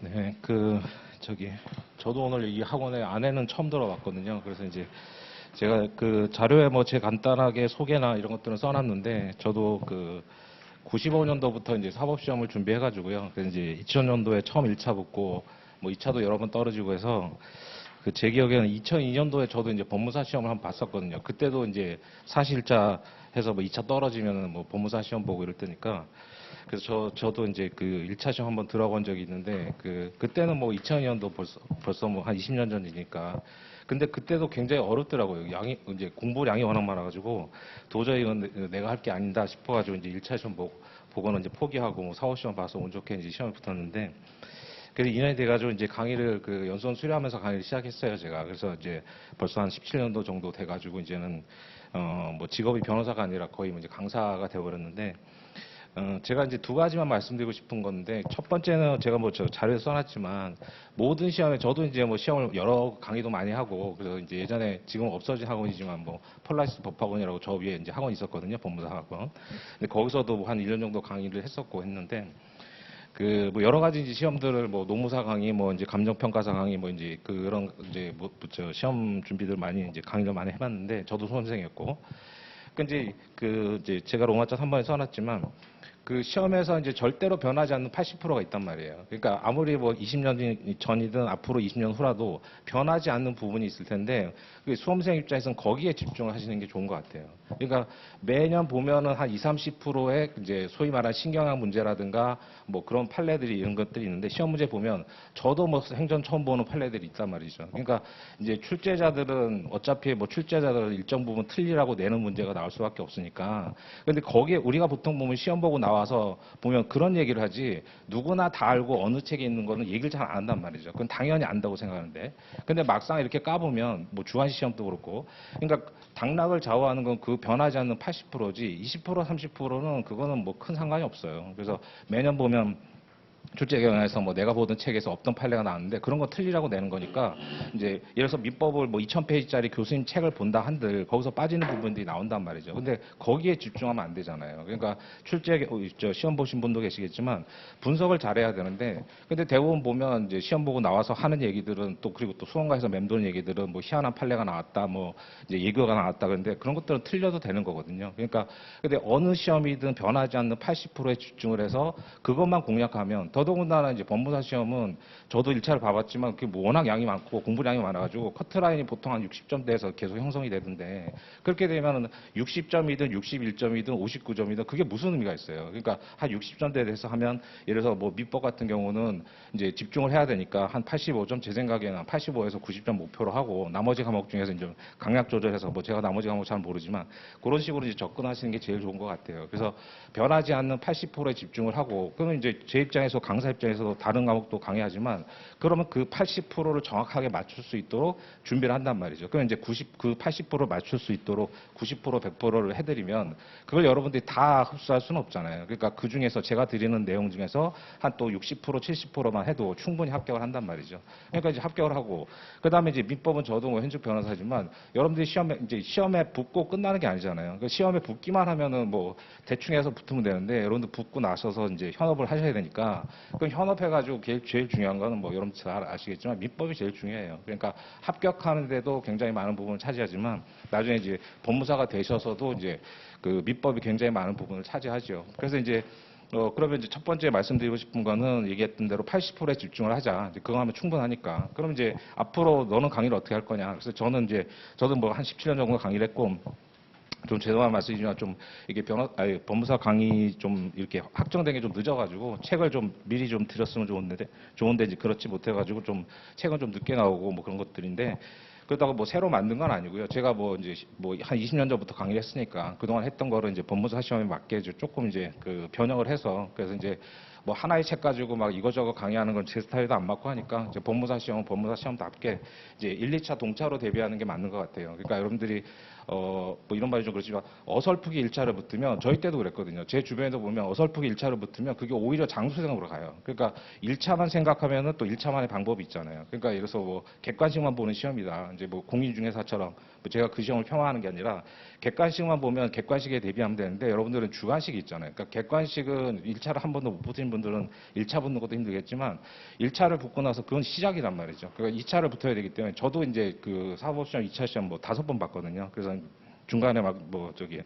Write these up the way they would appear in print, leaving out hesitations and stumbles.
네, 저도 오늘 이 학원에 안에는 처음 들어봤거든요. 그래서 이제 제가 그 자료에 뭐 제 간단하게 소개나 이런 것들은 써놨는데, 저도 그 95년도부터 이제 사법시험을 준비해가지고요. 그래서 이제 2000년도에 처음 1차 붙고, 뭐 2차도 여러 번 떨어지고 해서, 그 제 기억에는 2002년도에 저도 이제 법무사 시험을 한번 봤었거든요. 그때도 이제 사실자 해서 뭐 2차 떨어지면은 뭐 법무사 시험 보고 이럴 때니까. 그래서 저도 이제 그 1차 시험 한번 들어간 적이 있는데, 그때는 뭐 2000년도 벌써 뭐 한 20년 전이니까. 근데 그때도 굉장히 어렵더라고요. 이제 공부량이 워낙 많아가지고, 도저히 이건 내가 할 게 아니다 싶어가지고, 이제 1차 시험 보고는 이제 포기하고, 뭐 사후시험 봐서 운 좋게 이제 시험에 붙었는데, 그래서 2년이 돼가지고 이제 강의를 그 연수원 수료하면서 강의를 시작했어요, 제가. 그래서 이제 벌써 한 17년도 정도 돼가지고 이제는 뭐 직업이 변호사가 아니라 거의 뭐 이제 강사가 되어버렸는데, 제가 이제 두 가지만 말씀드리고 싶은 건데, 첫 번째는 제가 뭐 저 자료에 써놨지만, 모든 시험에, 저도 이제 뭐 시험을 여러 강의도 많이 하고, 그래서 이제 예전에 지금 없어진 학원이지만 뭐 폴라리스 법학원이라고 저 위에 이제 학원이 있었거든요, 법무사 학원. 근데 거기서도 한 1년 정도 강의를 했었고 했는데, 그 뭐 여러 가지 이제 시험들을 뭐 노무사 강의, 뭐 이제 감정평가사 강의, 뭐 이제 그런 이제 뭐저 시험 준비들 많이 이제 강의를 많이 해봤는데, 저도 수험생이었고. 그 이제 제가 로마자 3번에 써놨지만, 그 시험에서 이제 절대로 변하지 않는 80%가 있단 말이에요. 그러니까 아무리 뭐 20년 전이든 앞으로 20년 후라도 변하지 않는 부분이 있을 텐데, 그 수험생 입장에서는 거기에 집중을 하시는 게 좋은 것 같아요. 그러니까 매년 보면은 한 20, 30%의 이제 소위 말하는 신경학 문제라든가 뭐 그런 판례들이 이런 것들이 있는데, 시험 문제 보면 저도 뭐 행전 처음 보는 판례들이 있단 말이죠. 그러니까 이제 출제자들은 어차피 뭐 출제자들은 일정 부분 틀리라고 내는 문제가 나올 수밖에 없으니까. 근데 거기에 우리가 보통 보면 시험 보고 나와서 보면 그런 얘기를 하지, 누구나 다 알고 어느 책에 있는 거는 얘기를 잘 안 한단 말이죠. 그건 당연히 안다고 생각하는데. 근데 막상 이렇게 까보면 뭐 주관식 시험도 그렇고, 그러니까 당락을 좌우하는 건 그 변하지 않는 80%지, 20%, 30%는 그거는 뭐 큰 상관이 없어요. 그래서 매년 보면 출제 경향에서 뭐 내가 보던 책에서 없던 판례가 나왔는데, 그런 거 틀리라고 내는 거니까, 이제 예를 들어서 민법을 뭐 2000페이지짜리 교수님 책을 본다 한들 거기서 빠지는 부분들이 나온단 말이죠. 근데 거기에 집중하면 안 되잖아요. 그러니까 저 시험 보신 분도 계시겠지만 분석을 잘해야 되는데, 근데 대부분 보면 이제 시험 보고 나와서 하는 얘기들은 또, 그리고 또 수험가에서 맴도는 얘기들은 뭐 희한한 판례가 나왔다, 뭐 이제 예교가 나왔다, 그런데 그런 것들은 틀려도 되는 거거든요. 그러니까 근데 어느 시험이든 변하지 않는 80%에 집중을 해서 그것만 공략하면, 더더군다나 이제 법무사 시험은 저도 1차를 봐봤지만 그게 뭐 워낙 양이 많고 공부량이 많아가지고 커트라인이 보통 한 60점대에서 계속 형성이 되던데, 그렇게 되면은 60점이든 61점이든 59점이든 그게 무슨 의미가 있어요. 그러니까 한 60점대에 대해서 하면, 예를 들어서 뭐 민법 같은 경우는 이제 집중을 해야 되니까 한 85점, 제 생각에는 85에서 90점 목표로 하고, 나머지 과목 중에서 이제 강약 조절해서, 뭐 제가 나머지 과목 잘 모르지만 그런 식으로 이제 접근하시는 게 제일 좋은 것 같아요. 그래서 변하지 않는 80%에 집중을 하고, 그러면 이제 제 입장에서, 강사 입장에서도 다른 과목도 강의하지만, 그러면 그 80%를 정확하게 맞출 수 있도록 준비를 한단 말이죠. 그러면 이제 그 80%를 맞출 수 있도록 90%, 100%를 해드리면, 그걸 여러분들이 다 흡수할 수는 없잖아요. 그러니까 그 중에서 제가 드리는 내용 중에서 한 또 60%, 70%만 해도 충분히 합격을 한단 말이죠. 그러니까 이제 합격을 하고, 그 다음에 이제 민법은 저도 뭐 현직 변호사지만, 여러분들이 시험에 붙고 끝나는 게 아니잖아요. 그러니까 시험에 붙기만 하면은 뭐 대충 해서 붙으면 되는데, 여러분들 붙고 나셔서 이제 현업을 하셔야 되니까, 그럼 현업해가지고 제일 중요한 거는 뭐 여러분 잘 아시겠지만 민법이 제일 중요해요. 그러니까 합격하는데도 굉장히 많은 부분을 차지하지만, 나중에 이제 법무사가 되셔서도 이제 그 민법이 굉장히 많은 부분을 차지하죠. 그래서 이제 그러면 이제 첫 번째 말씀드리고 싶은 거는, 얘기했던 대로 80%에 집중을 하자. 이제 그거 하면 충분하니까. 그럼 이제 앞으로 너는 강의를 어떻게 할 거냐. 그래서 저도 뭐 한 17년 정도 강의를 했고, 좀 죄송한 말씀이지만 좀 이게 법무사 강의 좀 이렇게 확정된 게 좀 늦어가지고, 책을 좀 미리 좀 드렸으면 좋은데 이제 그렇지 못해가지고 좀 책은 좀 늦게 나오고 뭐 그런 것들인데, 그렇다고 뭐 새로 만든 건 아니고요. 제가 뭐 이제 뭐 한 20년 전부터 강의를 했으니까 그동안 했던 거를 이제 법무사 시험에 맞게 조금 이제 그 변형을 해서, 그래서 이제 뭐 하나의 책 가지고 막 이거저거 강의하는 건 제 스타일도 안 맞고 하니까, 이제 법무사 시험은 법무사 시험답게 이제 1, 2차 동차로 대비하는 게 맞는 것 같아요. 그러니까 여러분들이 뭐 이런 말이 좀 그렇지만, 어설프게 1차를 붙으면, 저희 때도 그랬거든요. 제 주변에도 보면 어설프게 1차를 붙으면 그게 오히려 장수생으로 가요. 그러니까 1차만 생각하면은 또 1차만의 방법이 있잖아요. 그러니까 예를 들어서 뭐 객관식만 보는 시험이다, 이제 뭐 공인중개사처럼, 뭐 제가 그 시험을 폄하하는 게 아니라, 객관식만 보면 객관식에 대비하면 되는데, 여러분들은 주관식이 있잖아요. 그러니까 객관식은 1차를 한 번도 못 붙은 분들은 1차 붙는 것도 힘들겠지만 1차를 붙고 나서 그건 시작이란 말이죠. 그러니까 2차를 붙어야 되기 때문에 저도 이제 그 사법시험 2차 시험 뭐 5번 봤거든요. 그래서 중간에 막 뭐 저기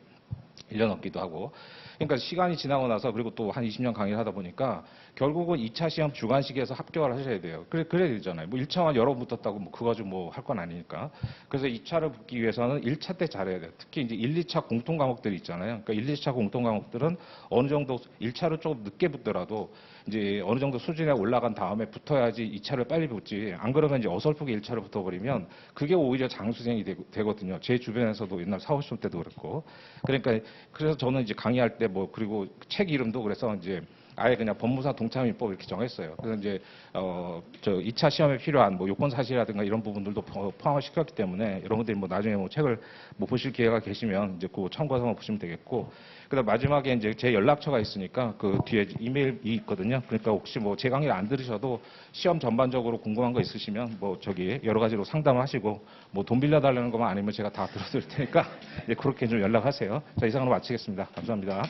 1년 넘기도 하고. 그러니까 시간이 지나고 나서 그리고 또 한 20년 강의를 하다 보니까 결국은 2차 시험 주관식에서 합격을 하셔야 돼요. 그래야 되잖아요. 뭐 1차만 여러 번 붙었다고 뭐 그거 가지고 뭐 할 건 아니니까. 그래서 2차를 붙기 위해서는 1차 때 잘해야 돼요. 특히 이제 1, 2차 공통 과목들이 있잖아요. 그러니까 1, 2차 공통 과목들은 어느 정도 1차를 조금 늦게 붙더라도 이제 어느 정도 수준에 올라간 다음에 붙어야지 2차를 빨리 붙지. 안 그러면 이제 어설프게 1차를 붙어버리면 그게 오히려 장수생이 되거든요. 제 주변에서도 옛날 사호시험 때도 그랬고. 그러니까 그래서 저는 이제 강의할 때 뭐 그리고 책 이름도 그래서 이제 아예 그냥 법무사 동참인법 이렇게 정했어요. 그래서 이제 저 2차 시험에 필요한 뭐 요건 사실이라든가 이런 부분들도 포함을 시켰기 때문에 여러분들이 뭐 나중에 뭐 책을 뭐 보실 기회가 계시면 이제 그 참고해서 한번 보시면 되겠고. 그다음 마지막에 이제 제 연락처가 있으니까 그 뒤에 이메일이 있거든요. 그러니까 혹시 뭐 제 강의를 안 들으셔도 시험 전반적으로 궁금한 거 있으시면 뭐 저기 여러 가지로 상담하시고 뭐 돈 빌려달라는 것만 아니면 제가 다 들어드릴 테니까 이제 그렇게 좀 연락하세요. 자, 이상으로 마치겠습니다. 감사합니다.